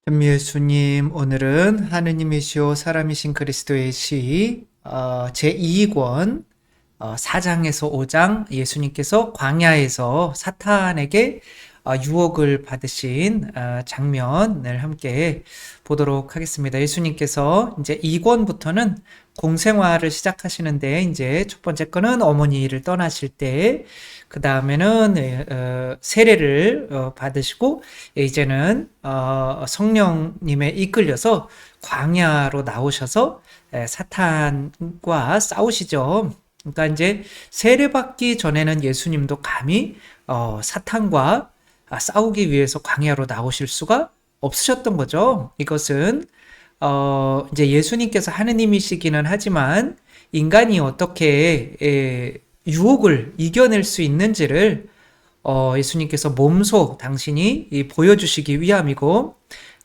전미 예수님, 오늘은 하느님이시오 사람이신 그리스도의 시 제2권 4장에서 5장 예수님께서 광야에서 사탄에게 유혹을 받으신 장면을 함께 보도록 하겠습니다. 예수님께서 이제 2권부터는 공생활을 시작하시는데 이제 첫 번째 거는 어머니를 떠나실 때, 그 다음에는 세례를 받으시고 이제는 성령님에 이끌려서 광야로 나오셔서 사탄과 싸우시죠. 그러니까 이제 세례받기 전에는 예수님도 감히 사탄과 싸우기 위해서 광야로 나오실 수가 없으셨던 거죠. 이것은 이제 예수님께서 하느님이시기는 하지만 인간이 어떻게 유혹을 이겨낼 수 있는지를 예수님께서 몸소 당신이 보여주시기 위함이고,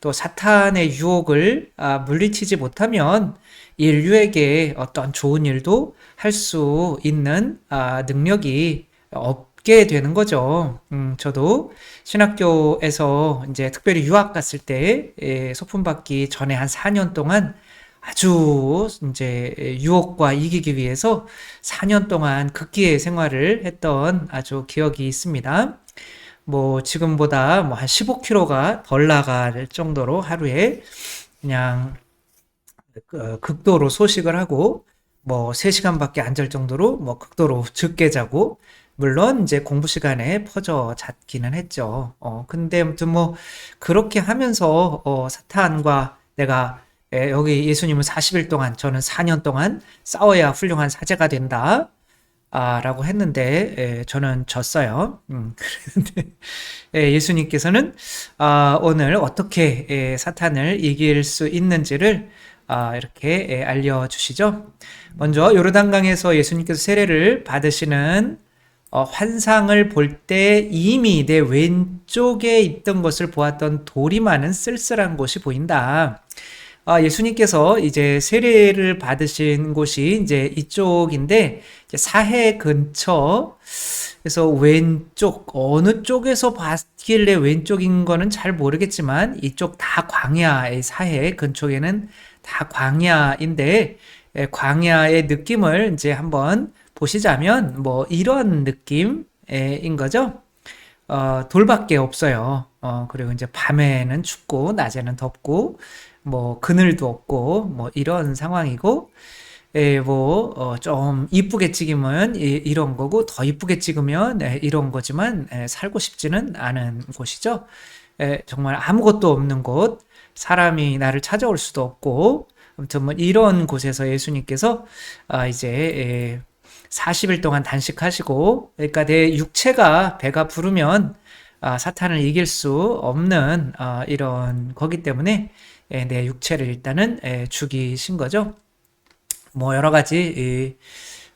또 사탄의 유혹을 물리치지 못하면 인류에게 어떤 좋은 일도 할 수 있는 능력이 없게 되는 거죠. 저도 신학교에서 이제 특별히 유학 갔을 때 소풍 받기 전에 한 4년 동안 아주 이제 유혹과 이기기 위해서 4년 동안 극기의 생활을 했던 아주 기억이 있습니다. 뭐 지금보다 뭐 한 15kg가 덜 나갈 정도로 하루에 그냥 극도로 소식을 하고 뭐 3시간밖에 안 잘 정도로 뭐 극도로 적게 자고, 물론 이제 공부 시간에 퍼져 잤기는 했죠. 근데 아무튼 뭐 그렇게 하면서 사탄과 내가 여기 예수님은 40일 동안 저는 4년 동안 싸워야 훌륭한 사제가 된다. 라고 했는데 저는 졌어요. 그런데 예수님께서는 오늘 어떻게 사탄을 이길 수 있는지를 이렇게 알려주시죠. 먼저 요르단강에서 예수님께서 세례를 받으시는 환상을 볼 때 이미 내 왼쪽에 있던 것을 보았던 돌이 많은 쓸쓸한 곳이 보인다. 예수님께서 이제 세례를 받으신 곳이 이제 이쪽인데, 이제 사해 근처, 그래서 왼쪽, 어느 쪽에서 봤길래 왼쪽인 거는 잘 모르겠지만, 이쪽 다 광야의 사해 근처에는 다 광야인데, 광야의 느낌을 이제 한번 보시자면, 뭐, 이런 느낌인 거죠. 돌밖에 없어요. 그리고 이제 밤에는 춥고, 낮에는 덥고, 뭐, 그늘도 없고, 뭐, 이런 상황이고, 뭐, 좀 이쁘게 찍으면 이런 거고, 더 이쁘게 찍으면 이런 거지만, 살고 싶지는 않은 곳이죠. 정말 아무것도 없는 곳, 사람이 나를 찾아올 수도 없고, 아무튼 뭐, 이런 곳에서 예수님께서, 이제, 40일 동안 단식하시고, 그러니까 내 육체가 배가 부르면 사탄을 이길 수 없는 이런 거기 때문에 내 육체를 일단은 죽이신 거죠. 뭐 여러 가지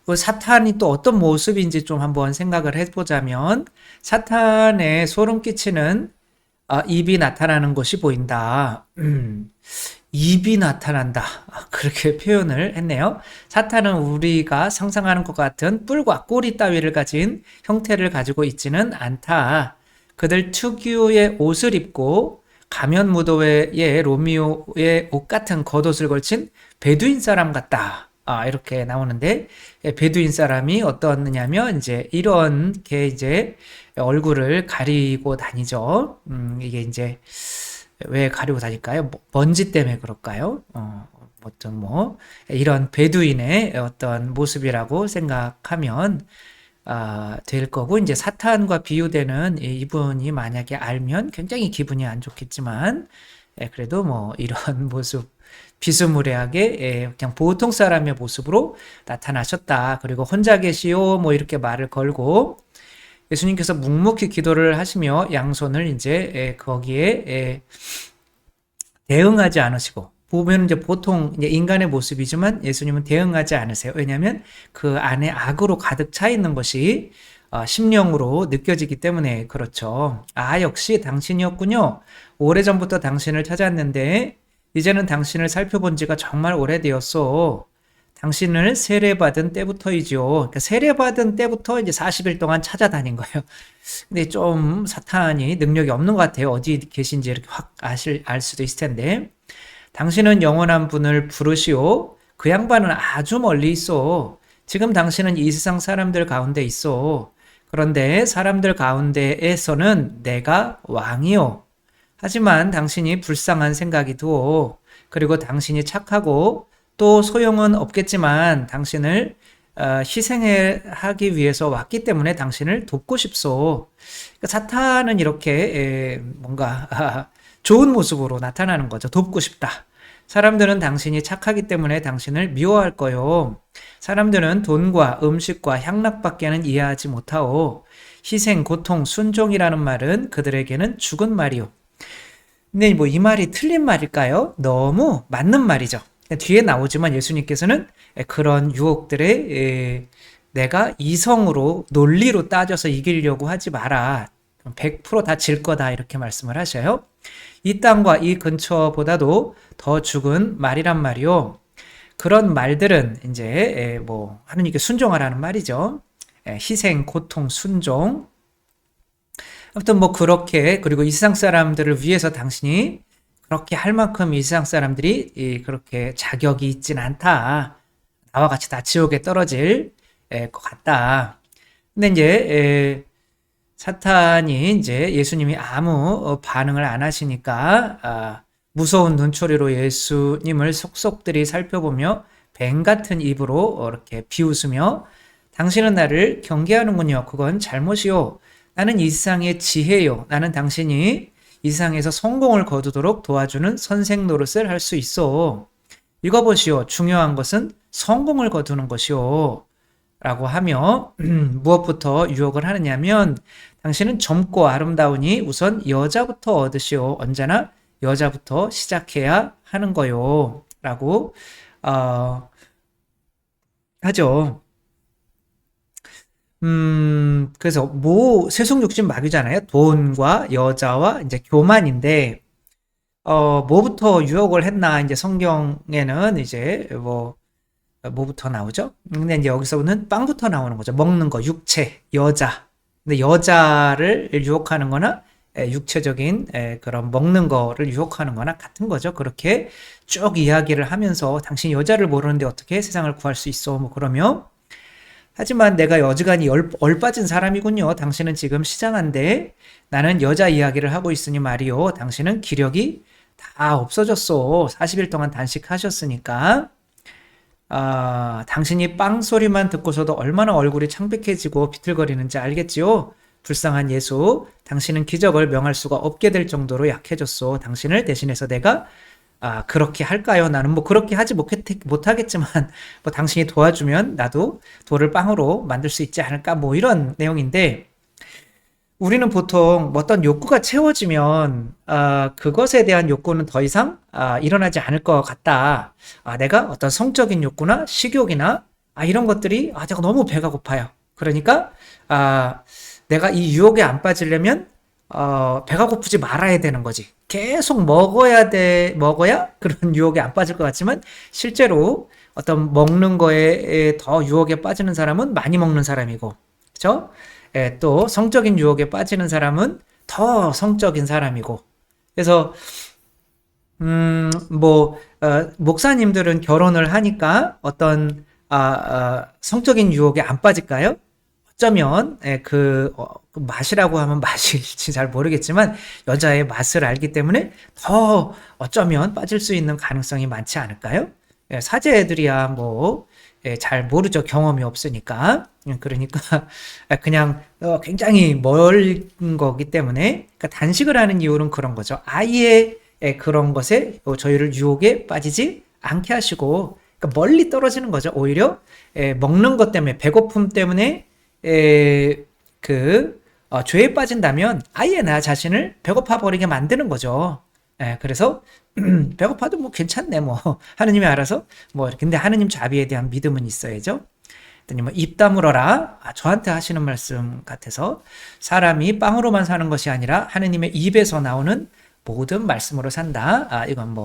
그 사탄이 또 어떤 모습인지 좀 한번 생각을 해보자면, 사탄의 소름 끼치는 입이 나타나는 것이 보인다. 입이 나타난다. 그렇게 표현을 했네요. 사탄은 우리가 상상하는 것 같은 뿔과 꼬리 따위를 가진 형태를 가지고 있지는 않다. 그들 특유의 옷을 입고 가면 무도회의 로미오의 옷 같은 겉옷을 걸친 베두인 사람 같다. 이렇게 나오는데, 베두인 사람이 어떠냐면 이제 이런 게 이제 얼굴을 가리고 다니죠. 이게 이제 왜 가리고 다닐까요? 먼지 때문에 그럴까요? 어떤 뭐 이런 베두인의 어떤 모습이라고 생각하면 될 거고, 이제 사탄과 비유되는 이분이 만약에 알면 굉장히 기분이 안 좋겠지만, 그래도 뭐 이런 모습 비스무리하게 그냥 보통 사람의 모습으로 나타나셨다. 그리고 혼자 계시오 뭐 이렇게 말을 걸고, 예수님께서 묵묵히 기도를 하시며 양손을 이제 거기에 대응하지 않으시고, 보면 이제 보통 이제 인간의 모습이지만 예수님은 대응하지 않으세요. 왜냐하면 그 안에 악으로 가득 차 있는 것이 심령으로 느껴지기 때문에 그렇죠. 역시 당신이었군요. 오래전부터 당신을 찾았는데 이제는 당신을 살펴본 지가 정말 오래되었소. 당신을 세례받은 때부터이죠. 그러니까 세례받은 때부터 이제 40일 동안 찾아다닌 거예요. 근데 좀 사탄이 능력이 없는 것 같아요. 어디 계신지 이렇게 확 알 수도 있을 텐데. 당신은 영원한 분을 부르시오. 그 양반은 아주 멀리 있어. 지금 당신은 이 세상 사람들 가운데 있어. 그런데 사람들 가운데에서는 내가 왕이요. 하지만 당신이 불쌍한 생각이 두어. 그리고 당신이 착하고 또 소용은 없겠지만 당신을 희생하기 위해서 왔기 때문에 당신을 돕고 싶소. 그러니까 사탄은 이렇게 뭔가 좋은 모습으로 나타나는 거죠. 돕고 싶다. 사람들은 당신이 착하기 때문에 당신을 미워할 거요. 사람들은 돈과 음식과 향락밖에는 이해하지 못하오. 희생, 고통, 순종이라는 말은 그들에게는 죽은 말이요. 근데 뭐 이 말이 틀린 말일까요? 너무 맞는 말이죠. 뒤에 나오지만 예수님께서는 그런 유혹들에 내가 이성으로 논리로 따져서 이기려고 하지 마라. 100%다 질 거다 이렇게 말씀을 하셔요. 이 땅과 이 근처보다도 더 죽은 말이란 말이요. 그런 말들은 이제 뭐 하느님께 순종하라는 말이죠. 희생, 고통, 순종. 아무튼 뭐 그렇게 그리고 이 세상 사람들을 위해서 당신이 그렇게 할 만큼 이 세상 사람들이 그렇게 자격이 있진 않다. 나와 같이 다 지옥에 떨어질 것 같다. 근데 이제 사탄이 이제 예수님이 아무 반응을 안 하시니까 무서운 눈초리로 예수님을 속속들이 살펴보며 뱀 같은 입으로 이렇게 비웃으며 당신은 나를 경계하는군요. 그건 잘못이요. 나는 이 세상의 지혜요. 나는 당신이 이 세상에서 성공을 거두도록 도와주는 선생 노릇을 할 수 있어. 읽어보시오. 중요한 것은 성공을 거두는 것이요. 라고 하며 무엇부터 유혹을 하느냐면 당신은 젊고 아름다우니 우선 여자부터 얻으시오. 언제나 여자부터 시작해야 하는 거요. 라고 하죠. 그래서 세속욕심 마귀잖아요. 돈과 여자와 이제 교만인데, 뭐부터 유혹을 했나, 이제 성경에는 이제 뭐부터 나오죠? 근데 이제 여기서는 빵부터 나오는 거죠. 먹는 거, 육체, 여자. 근데 여자를 유혹하는 거나, 육체적인 그런 먹는 거를 유혹하는 거나 같은 거죠. 그렇게 쭉 이야기를 하면서 당신이 여자를 모르는데 어떻게 세상을 구할 수 있어? 뭐 그러면 하지만 내가 어지간히 얼빠진 사람이군요. 당신은 지금 시장한데 나는 여자 이야기를 하고 있으니 말이요. 당신은 기력이 다 없어졌어. 40일 동안 단식하셨으니까. 당신이 빵 소리만 듣고서도 얼마나 얼굴이 창백해지고 비틀거리는지 알겠지요? 불쌍한 예수, 당신은 기적을 명할 수가 없게 될 정도로 약해졌어. 당신을 대신해서 내가 그렇게 할까요? 나는 뭐 그렇게 하지 못하겠지만, 뭐 당신이 도와주면 나도 돌을 빵으로 만들 수 있지 않을까? 뭐 이런 내용인데, 우리는 보통 어떤 욕구가 채워지면, 그것에 대한 욕구는 더 이상, 일어나지 않을 것 같다. 내가 어떤 성적인 욕구나 식욕이나, 이런 것들이, 제가 너무 배가 고파요. 그러니까, 내가 이 유혹에 안 빠지려면, 배가 고프지 말아야 되는 거지. 계속 먹어야 그런 유혹에 안 빠질 것 같지만, 실제로 어떤 먹는 거에 더 유혹에 빠지는 사람은 많이 먹는 사람이고, 그죠? 또 성적인 유혹에 빠지는 사람은 더 성적인 사람이고, 그래서, 목사님들은 결혼을 하니까 어떤, 성적인 유혹에 안 빠질까요? 어쩌면 그 맛이라고 하면 맛일지 잘 모르겠지만 여자의 맛을 알기 때문에 더 어쩌면 빠질 수 있는 가능성이 많지 않을까요? 사제들이야 잘 모르죠. 경험이 없으니까. 그러니까 그냥 굉장히 멀은 거기 때문에 그러니까 단식을 하는 이유는 그런 거죠. 아예 그런 것에 저희를 유혹에 빠지지 않게 하시고 그러니까 멀리 떨어지는 거죠. 오히려 먹는 것 때문에 배고픔 때문에 죄에 빠진다면 아예 나 자신을 배고파 버리게 만드는 거죠. 그래서 배고파도 뭐 괜찮네 하느님이 알아서 근데 하느님 자비에 대한 믿음은 있어야죠. 그랬더니 입 다물어라. 저한테 하시는 말씀 같아서 사람이 빵으로만 사는 것이 아니라 하느님의 입에서 나오는 모든 말씀으로 산다. 이건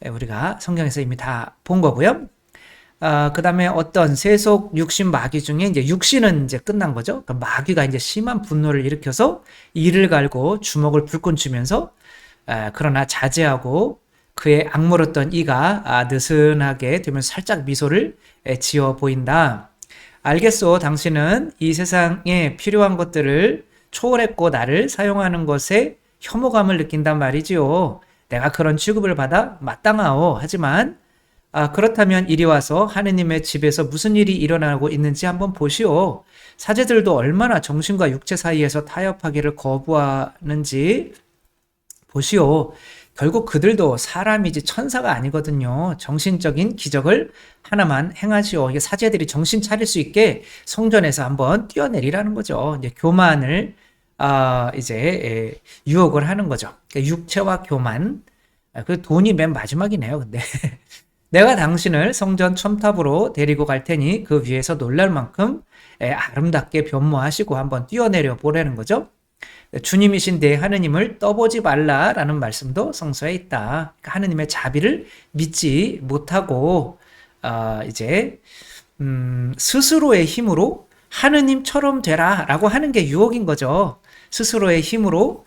우리가 성경에서 이미 다 본 거고요. 그 다음에 어떤 세속 육신 마귀 중에 이제 육신은 이제 끝난 거죠. 그러니까 마귀가 이제 심한 분노를 일으켜서 이를 갈고 주먹을 불끈 쥐면서 그러나 자제하고 그의 악물었던 이가 느슨하게 되면서 살짝 미소를 지어 보인다. 알겠소. 당신은 이 세상에 필요한 것들을 초월했고 나를 사용하는 것에 혐오감을 느낀단 말이지요. 내가 그런 취급을 받아 마땅하오. 하지만 그렇다면 이리 와서 하느님의 집에서 무슨 일이 일어나고 있는지 한번 보시오. 사제들도 얼마나 정신과 육체 사이에서 타협하기를 거부하는지 보시오. 결국 그들도 사람이지 천사가 아니거든요. 정신적인 기적을 하나만 행하시오. 이게 사제들이 정신 차릴 수 있게 성전에서 한번 뛰어내리라는 거죠. 이제 교만을 이제 유혹을 하는 거죠. 그러니까 육체와 교만. 그 돈이 맨 마지막이네요. 근데 내가 당신을 성전 첨탑으로 데리고 갈 테니 그 위에서 놀랄 만큼 아름답게 변모하시고 한번 뛰어내려 보라는 거죠. 주님이신 내 하느님을 떠보지 말라라는 말씀도 성서에 있다. 그러니까 하느님의 자비를 믿지 못하고 이제 스스로의 힘으로 하느님처럼 되라라고 하는 게 유혹인 거죠. 스스로의 힘으로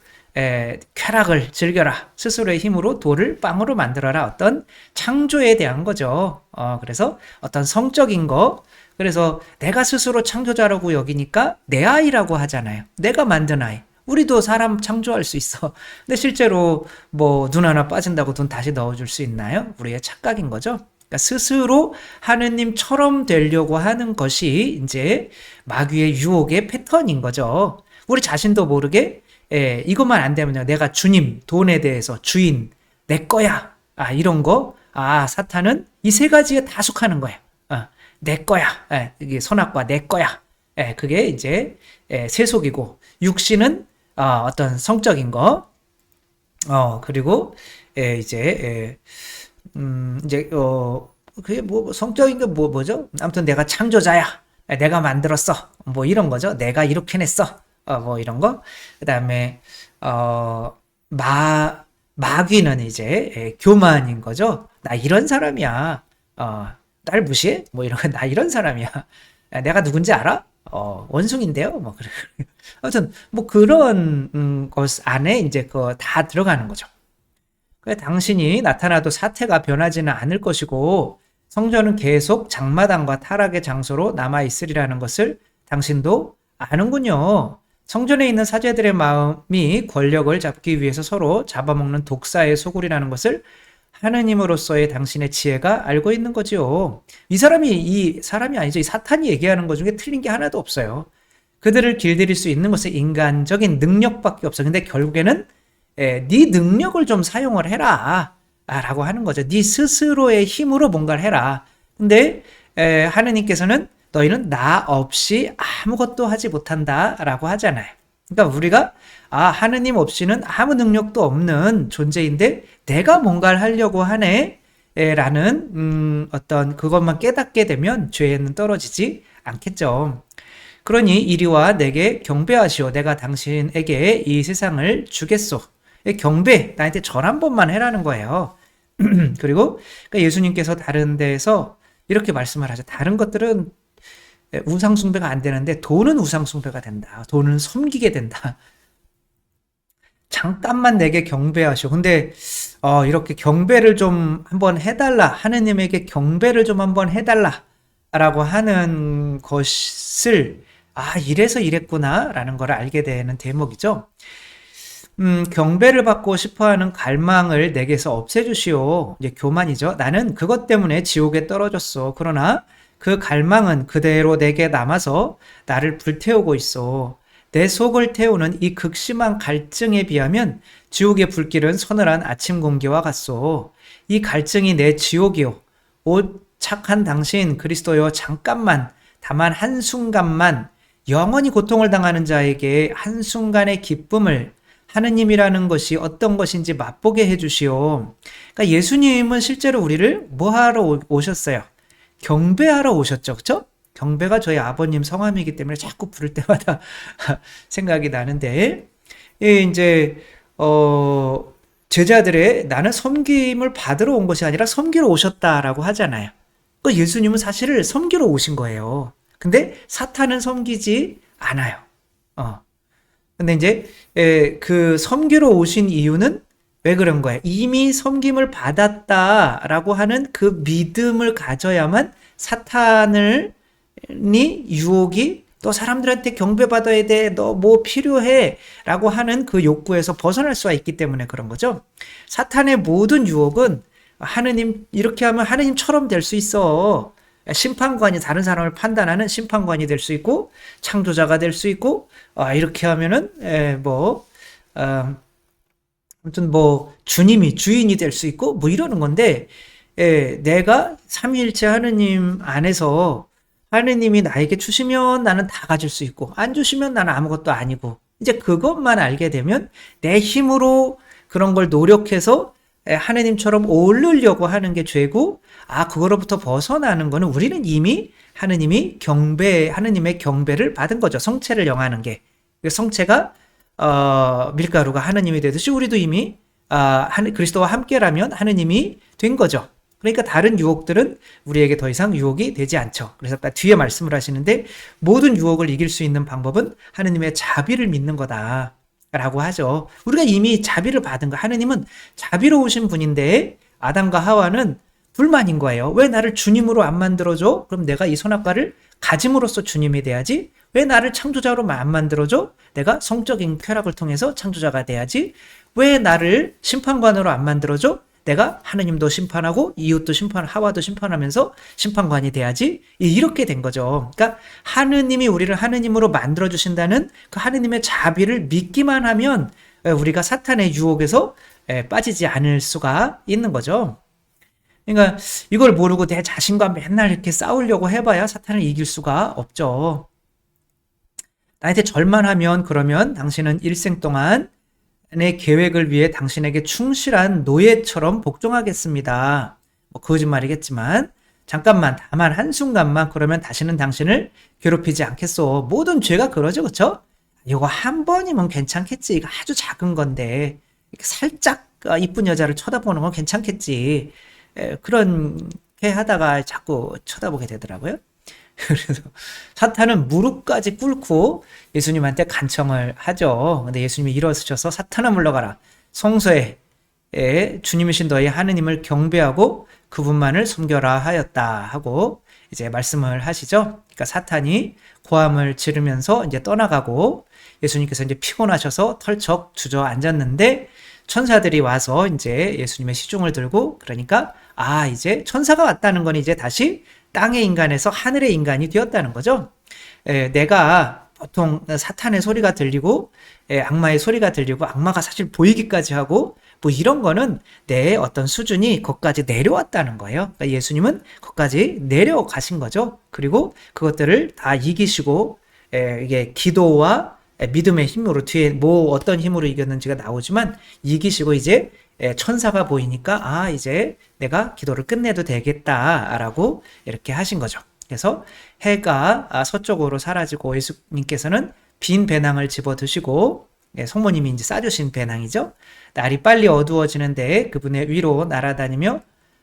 쾌락을 즐겨라. 스스로의 힘으로 돌을 빵으로 만들어라. 어떤 창조에 대한 거죠. 그래서 어떤 성적인 거. 그래서 내가 스스로 창조자라고 여기니까 내 아이라고 하잖아요. 내가 만든 아이. 우리도 사람 창조할 수 있어. 근데 실제로 뭐 눈 하나 빠진다고 돈 다시 넣어줄 수 있나요? 우리의 착각인 거죠. 그러니까 스스로 하느님처럼 되려고 하는 것이 이제 마귀의 유혹의 패턴인 거죠. 우리 자신도 모르게 이것만 안 되면요. 내가 주님, 돈에 대해서 주인, 내 거야. 이런 거. 사탄은 이 세 가지에 다 속하는 거예요. 내 거야. 이게 선악과 내 거야. 그게 이제 세속이고, 육신은 어떤 성적인 거. 그리고 이제 그게 뭐 성적인 게 뭐죠? 아무튼 내가 창조자야. 내가 만들었어. 뭐 이런 거죠. 내가 이렇게 냈어. 뭐 이런 거. 그다음에 마귀는 이제 교만인 거죠. 나 이런 사람이야. 날 무시해? 뭐 이런 거. 나 이런 사람이야. 내가 누군지 알아? 원숭인데요. 뭐 그래. 아무튼 뭐 그런 것 안에 이제 그 다 들어가는 거죠. 당신이 나타나도 사태가 변하지는 않을 것이고 성전은 계속 장마당과 타락의 장소로 남아 있으리라는 것을 당신도 아는군요. 성전에 있는 사제들의 마음이 권력을 잡기 위해서 서로 잡아먹는 독사의 소굴이라는 것을 하느님으로서의 당신의 지혜가 알고 있는 거지요. 이 사람이 아니죠. 이 사탄이 얘기하는 것 중에 틀린 게 하나도 없어요. 그들을 길들일 수 있는 것은 인간적인 능력밖에 없어. 근데 결국에는 네 능력을 좀 사용을 해라 라고 하는 거죠. 네 스스로의 힘으로 뭔가를 해라. 근데 하느님께서는 너희는 나 없이 아무것도 하지 못한다 라고 하잖아요. 그러니까 우리가 하느님 없이는 아무 능력도 없는 존재인데 내가 뭔가를 하려고 하네 라는 어떤 그것만 깨닫게 되면 죄에는 떨어지지 않겠죠. 그러니 이리와 내게 경배하시오. 내가 당신에게 이 세상을 주겠소. 경배, 나한테 절 한 번만 해라는 거예요. 그리고 그러니까 예수님께서 다른 데에서 이렇게 말씀을 하죠. 다른 것들은 우상숭배가 안 되는데 돈은 우상숭배가 된다. 돈은 섬기게 된다. 잠깐만 내게 경배하시오. 근데 이렇게 경배를 좀 한번 해달라. 하느님에게 경배를 좀 한번 해달라. 라고 하는 것을 이래서 이랬구나 라는 걸 알게 되는 대목이죠. 경배를 받고 싶어하는 갈망을 내게서 없애주시오. 이제 교만이죠. 나는 그것 때문에 지옥에 떨어졌어. 그러나 그 갈망은 그대로 내게 남아서 나를 불태우고 있어. 내 속을 태우는 이 극심한 갈증에 비하면 지옥의 불길은 서늘한 아침 공기와 같소. 이 갈증이 내 지옥이요. 오 착한 당신 그리스도여, 잠깐만, 다만 한순간만 영원히 고통을 당하는 자에게 한순간의 기쁨을 하느님이라는 것이 어떤 것인지 맛보게 해주시오. 그러니까 예수님은 실제로 우리를 뭐 하러 오셨어요? 경배하러 오셨죠. 그렇죠? 경배가 저희 아버님 성함이기 때문에 자꾸 부를 때마다 생각이 나는데, 이제 제자들의 나는 섬김을 받으러 온 것이 아니라 섬기러 오셨다라고 하잖아요. 그 예수님은 사실을 섬기러 오신 거예요. 근데 사탄은 섬기지 않아요. 근데 이제 그 섬기러 오신 이유는 왜 그런 거예요? 이미 섬김을 받았다라고 하는 그 믿음을 가져야만 사탄을 니 유혹이 또 사람들한테 경배받아야 돼, 너 뭐 필요해 라고 하는 그 욕구에서 벗어날 수가 있기 때문에 그런 거죠. 사탄의 모든 유혹은 하느님 이렇게 하면 하느님처럼 될 수 있어. 심판관이 다른 사람을 판단하는 심판관이 될 수 있고 창조자가 될 수 있고 이렇게 하면은 아무튼 뭐 주님이 주인이 될 수 있고 뭐 이러는 건데 내가 삼위일체 하느님 안에서 하느님이 나에게 주시면 나는 다 가질 수 있고 안 주시면 나는 아무것도 아니고 이제 그것만 알게 되면 내 힘으로 그런 걸 노력해서 하느님처럼 오르려고 하는 게 죄고 그거로부터 벗어나는 거는 우리는 이미 하느님의 경배를 받은 거죠. 성체를 영하는 게. 성체가 밀가루가 하느님이 되듯이 우리도 이미 그리스도와 함께라면 하느님이 된 거죠. 그러니까 다른 유혹들은 우리에게 더 이상 유혹이 되지 않죠. 그래서 뒤에 말씀을 하시는데 모든 유혹을 이길 수 있는 방법은 하느님의 자비를 믿는 거다라고 하죠. 우리가 이미 자비를 받은 거. 하느님은 자비로우신 분인데 아담과 하와는 불만인 거예요. 왜 나를 주님으로 안 만들어줘? 그럼 내가 이 선악과를 가짐으로써 주님이 돼야지. 왜 나를 창조자로 안 만들어줘? 내가 성적인 쾌락을 통해서 창조자가 돼야지. 왜 나를 심판관으로 안 만들어줘? 내가 하느님도 심판하고 이웃도 하와도 심판하면서 심판관이 돼야지. 이렇게 된 거죠. 그러니까 하느님이 우리를 하느님으로 만들어 주신다는 그 하느님의 자비를 믿기만 하면 우리가 사탄의 유혹에서 빠지지 않을 수가 있는 거죠. 그러니까 이걸 모르고 내 자신과 맨날 이렇게 싸우려고 해봐야 사탄을 이길 수가 없죠. 나한테 절만 하면 그러면 당신은 일생 동안 내 계획을 위해 당신에게 충실한 노예처럼 복종하겠습니다. 뭐 거짓말이겠지만 잠깐만 다만 한순간만 그러면 다시는 당신을 괴롭히지 않겠소. 모든 죄가 그러죠. 그렇죠? 이거 한 번이면 괜찮겠지. 이거 아주 작은 건데 살짝 이쁜 여자를 쳐다보는 건 괜찮겠지. 그렇게 하다가 자꾸 쳐다보게 되더라고요. 그래서 사탄은 무릎까지 꿇고 예수님한테 간청을 하죠. 근데 예수님이 일어서셔서 사탄아 물러가라. 성소에 주님이신 너희 하느님을 경배하고 그분만을 섬겨라 하였다 하고 이제 말씀을 하시죠. 그러니까 사탄이 고함을 지르면서 이제 떠나가고 예수님께서 이제 피곤하셔서 털썩 주저앉았는데 천사들이 와서 이제 예수님의 시중을 들고 그러니까 이제 천사가 왔다는 건 이제 다시 땅의 인간에서 하늘의 인간이 되었다는 거죠. 내가 보통 사탄의 소리가 들리고 악마의 소리가 들리고 악마가 사실 보이기까지 하고 뭐 이런 거는 내 어떤 수준이 거기까지 내려왔다는 거예요. 그러니까 예수님은 거기까지 내려가신 거죠. 그리고 그것들을 다 이기시고 이게 기도와 믿음의 힘으로 뒤에 뭐 어떤 힘으로 이겼는지가 나오지만 이기시고 이제 천사가 보이니까 이제 내가 기도를 끝내도 되겠다라고 이렇게 하신 거죠. 그래서 해가 서쪽으로 사라지고 예수님께서는 빈 배낭을 집어 드시고 성모님이 이제 싸주신 배낭이죠. 날이 빨리 어두워지는데 그분의 위로 날아다니며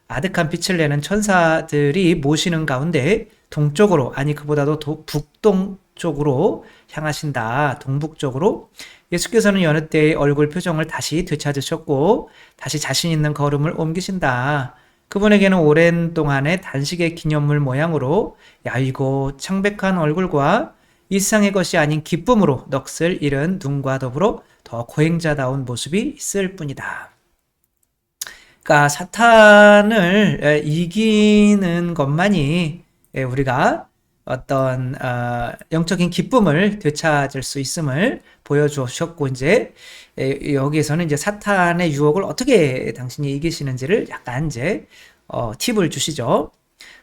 아득한 빛을 내는 천사들이 모시는 가운데 동쪽으로 그보다도 북동쪽으로 향하신다. 동북쪽으로 예수께서는 여느 때의 얼굴 표정을 다시 되찾으셨고 다시 자신 있는 걸음을 옮기신다. 그분에게는 오랜 동안의 단식의 기념물 모양으로 야위고 창백한 얼굴과 이 세상의 것이 아닌 기쁨으로 넋을 잃은 눈과 더불어 더 고행자다운 모습이 있을 뿐이다. 그러니까 사탄을 이기는 것만이 우리가 어떤 영적인 기쁨을 되찾을 수 있음을 보여주셨고 이제 여기에서는 이제 사탄의 유혹을 어떻게 당신이 이기시는지를 약간 이제 팁을 주시죠.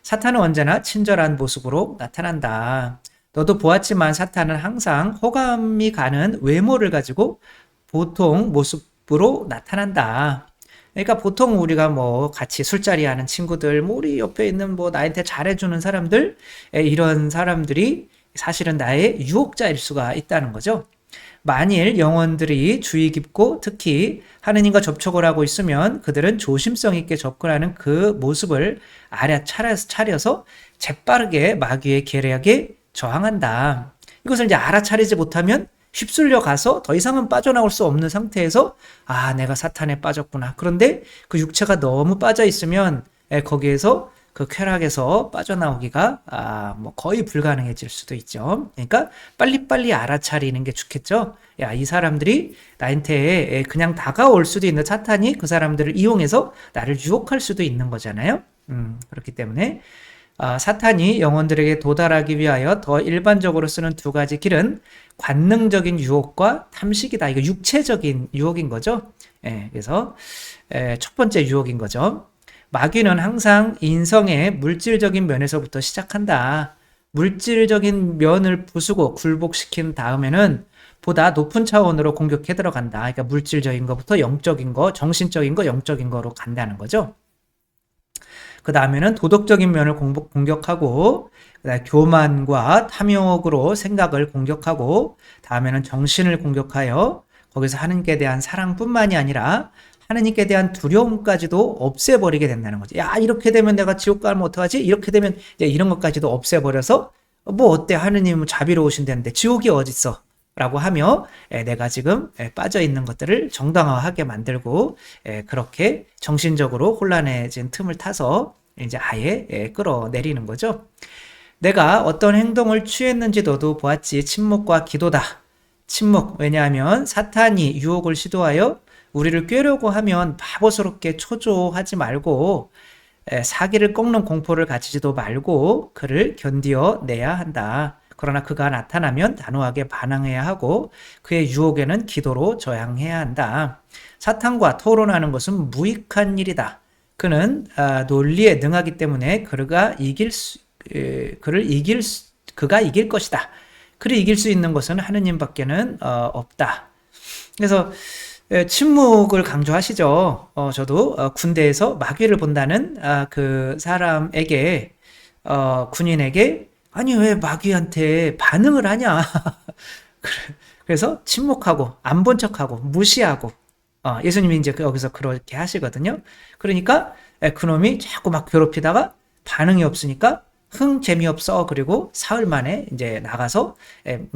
사탄은 언제나 친절한 모습으로 나타난다. 너도 보았지만 사탄은 항상 호감이 가는 외모를 가지고 보통 모습으로 나타난다. 그러니까 보통 우리가 뭐 같이 술자리 하는 친구들, 뭐 우리 옆에 있는 뭐 나한테 잘해주는 사람들, 이런 사람들이 사실은 나의 유혹자일 수가 있다는 거죠. 만일 영혼들이 주의 깊고 특히 하느님과 접촉을 하고 있으면 그들은 조심성 있게 접근하는 그 모습을 알아차려서 재빠르게 마귀의 계략에 저항한다. 이것을 이제 알아차리지 못하면 휩쓸려 가서 더 이상은 빠져나올 수 없는 상태에서 아, 내가 사탄에 빠졌구나. 그런데 그 육체가 너무 빠져 있으면 거기에서 그 쾌락에서 빠져나오기가 뭐 거의 불가능해질 수도 있죠. 그러니까 빨리빨리 알아차리는 게 좋겠죠. 야, 이 사람들이 나한테 그냥 다가올 수도 있는 사탄이 그 사람들을 이용해서 나를 유혹할 수도 있는 거잖아요. 그렇기 때문에 사탄이 영혼들에게 도달하기 위하여 더 일반적으로 쓰는 두 가지 길은 관능적인 유혹과 탐식이다. 이거 육체적인 유혹인 거죠. 그래서 첫 번째 유혹인 거죠. 마귀는 항상 인성의 물질적인 면에서부터 시작한다. 물질적인 면을 부수고 굴복시킨 다음에는 보다 높은 차원으로 공격해 들어간다. 그러니까 물질적인 것부터 영적인 거, 정신적인 거, 영적인 거로 간다는 거죠. 그 다음에는 도덕적인 면을 공격하고, 그다음에 교만과 탐욕으로 생각을 공격하고, 다음에는 정신을 공격하여 거기서 하느님께 대한 사랑뿐만이 아니라 하느님께 대한 두려움까지도 없애버리게 된다는 거죠. 야, 이렇게 되면 내가 지옥 가면 어떡하지? 이렇게 되면 이제 이런 것까지도 없애버려서 뭐 어때? 하느님은 자비로우신다는데 지옥이 어딨어? 라고 하며 내가 지금 빠져 있는 것들을 정당화하게 만들고 그렇게 정신적으로 혼란해진 틈을 타서 이제 아예 끌어내리는 거죠. 내가 어떤 행동을 취했는지 너도 보았지. 침묵과 기도다. 침묵. 왜냐하면 사탄이 유혹을 시도하여 우리를 꾀려고 하면 바보스럽게 초조하지 말고 사기를 꺾는 공포를 가지지도 말고 그를 견디어 내야 한다. 그러나 그가 나타나면 단호하게 반항해야 하고 그의 유혹에는 기도로 저항해야 한다. 사탄과 토론하는 것은 무익한 일이다. 그는 논리에 능하기 때문에 그가 이길 것이다. 그를 이길 수 있는 것은 하느님밖에는 없다. 그래서 침묵을 강조하시죠. 저도 군대에서 마귀를 본다는 그 사람에게 군인에게 아니 왜 마귀한테 반응을 하냐. 그래서 침묵하고 안 본 척하고 무시하고 예수님이 이제 여기서 그렇게 하시거든요. 그러니까 그놈이 자꾸 막 괴롭히다가 반응이 없으니까 재미없어. 그리고 사흘 만에 이제 나가서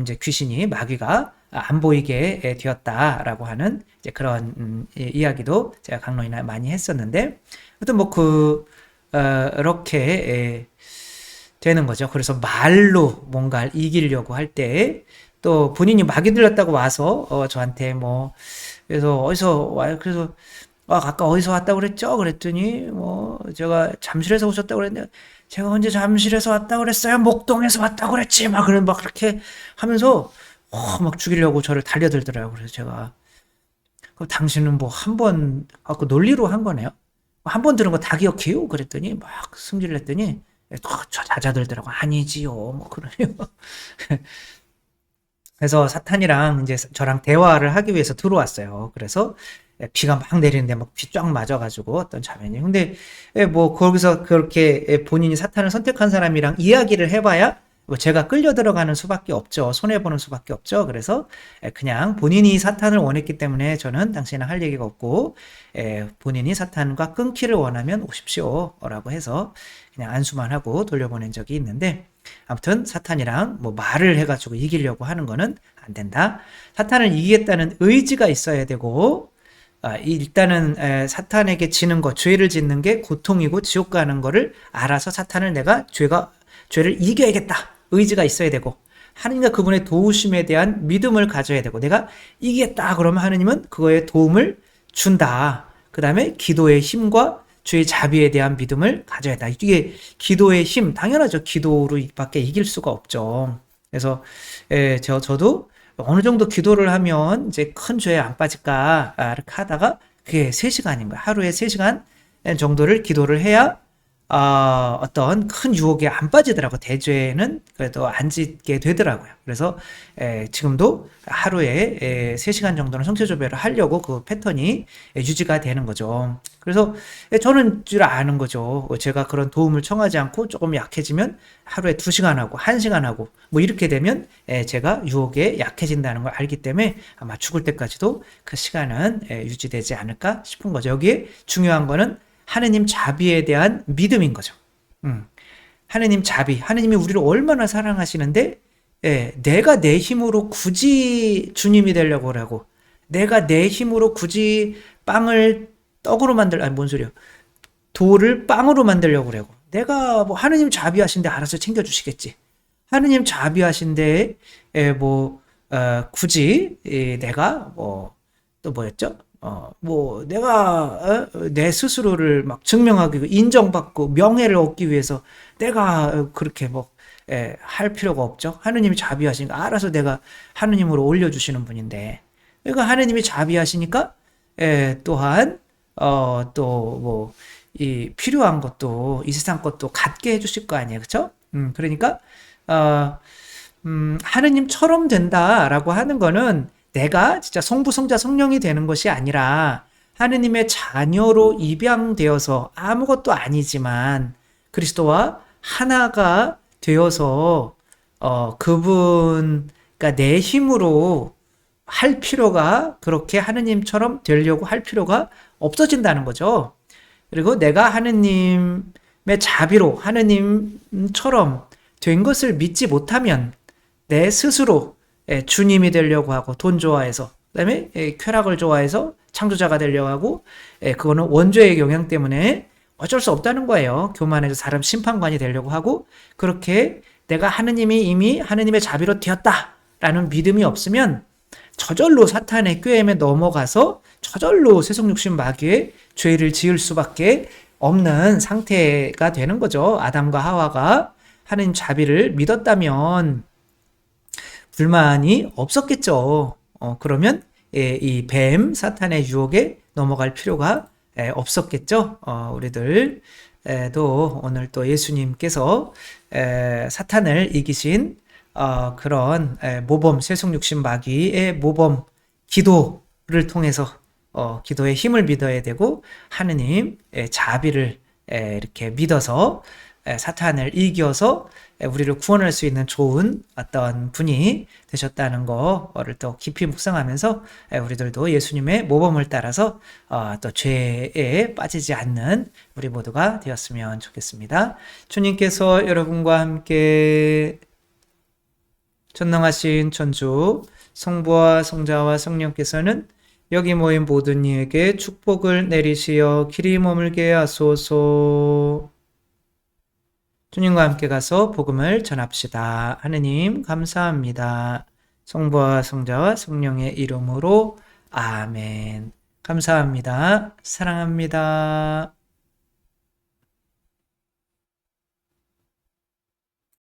이제 귀신이 마귀가 안 보이게 되었다라고 하는 이제 그런 이야기도 제가 강론이나 많이 했었는데, 하여튼 뭐 그렇게 되는 거죠. 그래서 말로 뭔가를 이기려고 할 때 또 본인이 마귀 들렸다고 와서 저한테 뭐 그래서 어디서 와요? 그래서 아까 어디서 왔다고 그랬죠? 그랬더니 뭐 제가 잠실에서 오셨다고 그랬는데 제가 언제 잠실에서 왔다고 그랬어요? 목동에서 왔다고 그랬지. 막 그렇게 하면서 막 죽이려고 저를 달려들더라고요. 그래서 제가 그럼 당신은 뭐 한 번 갖고 논리로 한 거네요. 한 번 들은 거 다 기억해요? 그랬더니 막 승질을 했더니 저 잦아들더라고. 아니지요. 뭐 그러요. 그래서 사탄이랑 이제 저랑 대화를 하기 위해서 들어왔어요. 그래서 비가 막 내리는데 막 비 쫙 맞아가지고 어떤 장면이. 근데 뭐 거기서 그렇게 본인이 사탄을 선택한 사람이랑 이야기를 해봐야 뭐 제가 끌려 들어가는 수밖에 없죠. 손해보는 수밖에 없죠. 그래서 그냥 본인이 사탄을 원했기 때문에 저는 당신은 할 얘기가 없고 본인이 사탄과 끊기를 원하면 오십시오 라고 해서 그냥 안수만 하고 돌려보낸 적이 있는데, 아무튼 사탄이랑 뭐 말을 해가지고 이기려고 하는 거는 안 된다. 사탄을 이기겠다는 의지가 있어야 되고 일단은 사탄에게 지는 것, 죄를 짓는 게 고통이고 지옥 가는 거를 알아서 사탄을 내가 죄를 이겨야겠다 의지가 있어야 되고, 하느님과 그분의 도우심에 대한 믿음을 가져야 되고, 내가 이기겠다 그러면 하느님은 그거에 도움을 준다. 그 다음에 기도의 힘과 주의 자비에 대한 믿음을 가져야 한다. 이게 기도의 힘, 당연하죠. 기도로 밖에 이길 수가 없죠. 그래서 저도 어느 정도 기도를 하면 이제 큰 죄에 안 빠질까 이렇게 하다가 그게 3시간인 거야. 하루에 3시간 정도를 기도를 해야 어떤 큰 유혹에 안 빠지더라고. 대죄는 그래도 안 짓게 되더라고요. 그래서 지금도 하루에 3시간 정도는 성체조배를 하려고 그 패턴이 유지가 되는 거죠. 그래서 저는 줄 아는 거죠. 제가 그런 도움을 청하지 않고 조금 약해지면 하루에 2시간 하고 1시간 하고 뭐 이렇게 되면 제가 유혹에 약해진다는 걸 알기 때문에 아마 죽을 때까지도 그 시간은 유지되지 않을까 싶은 거죠. 여기에 중요한 거는 하느님 자비에 대한 믿음인 거죠. 하느님 자비, 하느님이 우리를 얼마나 사랑하시는데, 내가 내 힘으로 굳이 주님이 되려고 하고, 내가 내 힘으로 굳이 빵을 떡으로 아니, 뭔 소리야. 돌을 빵으로 만들려고 그러고, 내가 뭐 하느님 자비하신데 알아서 챙겨주시겠지. 하느님 자비하신데, 굳이, 내가 또 뭐였죠? 내가 내 스스로를 막 증명하기, 인정받고 명예를 얻기 위해서 내가 그렇게 할 필요가 없죠. 하느님이 자비하시니까 알아서 내가 하느님으로 올려주시는 분인데, 그러니까 하느님이 자비하시니까 또한 이 필요한 것도 이 세상 것도 갖게 해주실 거 아니에요, 그렇죠? 그러니까 하느님처럼 된다라고 하는 거는 내가 진짜 성부, 성자, 성령이 되는 것이 아니라 하느님의 자녀로 입양되어서 아무것도 아니지만 그리스도와 하나가 되어서 그러니까 내 힘으로 할 필요가, 그렇게 하느님처럼 되려고 할 필요가 없어진다는 거죠. 그리고 내가 하느님의 자비로 하느님처럼 된 것을 믿지 못하면 내 스스로 주님이 되려고 하고, 돈 좋아해서, 그 다음에 쾌락을 좋아해서 창조자가 되려고 하고, 그거는 원죄의 영향 때문에 어쩔 수 없다는 거예요. 교만해서 사람 심판관이 되려고 하고, 그렇게 내가 하느님이 이미 하느님의 자비로 되었다라는 믿음이 없으면 저절로 사탄의 꾀임에 넘어가서 저절로 세속육신 마귀의 죄를 지을 수밖에 없는 상태가 되는 거죠. 아담과 하와가 하느님 자비를 믿었다면 불만이 없었겠죠. 그러면 이 뱀, 사탄의 유혹에 넘어갈 필요가 없었겠죠. 우리들도 오늘 또 예수님께서 사탄을 이기신 그런 모범, 세속육신 마귀의 모범 기도를 통해서 기도의 힘을 믿어야 되고, 하느님 자비를 이렇게 믿어서 사탄을 이겨서 우리를 구원할 수 있는 좋은 어떤 분이 되셨다는 거를 또 깊이 묵상하면서 우리들도 예수님의 모범을 따라서 또 죄에 빠지지 않는 우리 모두가 되었으면 좋겠습니다. 주님께서 여러분과 함께 전능하신 천주 성부와 성자와 성령께서는 여기 모인 모든 이에게 축복을 내리시어 길이 머물게 하소서. 주님과 함께 가서 복음을 전합시다. 하느님 감사합니다. 성부와 성자와 성령의 이름으로 아멘. 감사합니다. 사랑합니다.